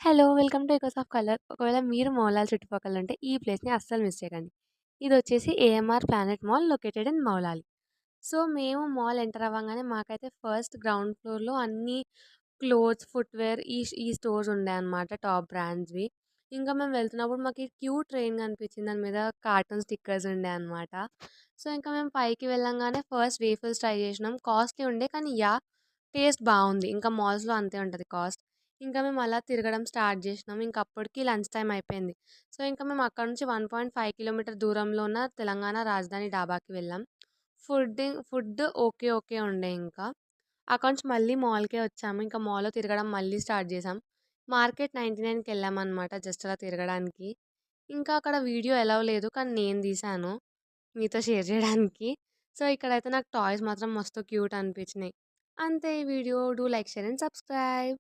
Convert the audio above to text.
Hello! Welcome to echoes of colour. ఒకవేళ మీరు మౌలాలి చుట్టుపక్కల ఉంటే ఈ ప్లేస్‌ని అస్సలు మిస్ చేయకండి. ఇదొచ్చేసి AMR planet mall located in Moulali. So, మేము మాల్ ఎంటర్ అవ్వంగానే మాకైతే ఫస్ట్ గ్రౌండ్ ఫ్లోర్‌లో అన్నీ క్లోత్స్, ఫుట్‌వేర్ ఈ స్టోర్స్ ఉండాయన్నమాట టాప్ బ్రాండ్స్‌వి. ఇంకా మేము వెళ్తున్నప్పుడు మాకు క్యూట్ ట్రైన్ కనిపించింది. దాని మీద కార్టూన్ స్టిక్కర్స్ ఉండాయన్నమాట. సో, ఇంకా మేము పైకి వెళ్ళంగానే ఫస్ట్ వేఫల్స్ ట్రై చేసినాం. కాస్ట్‌లీ ఉండే కానీ టేస్ట్ బావుంది. ఇంకా మాల్స్‌లో అంతే ఉంటది కాస్ట్. ఇంకా మేము అలా తిరగడం స్టార్ట్ జేసినాం. ఇంక అప్పటికి లంచ్ టైమ్ అయిపోయింది. సో, ఇంక మేము అక్కడి నుంచి 1.5 కిలోమీటర్ దూరంలో ఉన్న తెలంగాణ రాజధాని డాబాకి వెళ్ళాం. Food okay. ఓకే ఉండే ఇంకా. అక్కడి నుంచి మళ్ళీ మాల్‌కే వచ్చాము. ఇంకా మాల్‌లో తిరగడం మళ్ళీ స్టార్ట్ జేశాం. మార్కెట్ 99కెళ్ళామనమాట జస్ట్ అలా తిరగడానికి. ఇంకా అక్కడ వీడియో ఎలౌ లేదు. కానీ నేను తీశాను మీతో షేర్ జేయడానికి. సో, ఇక్కడైతే నాకు టాయ్స్ మాత్రం మస్తు క్యూట్ అనిపించినాయి. అంతే ఈ video. Do like, share and subscribe.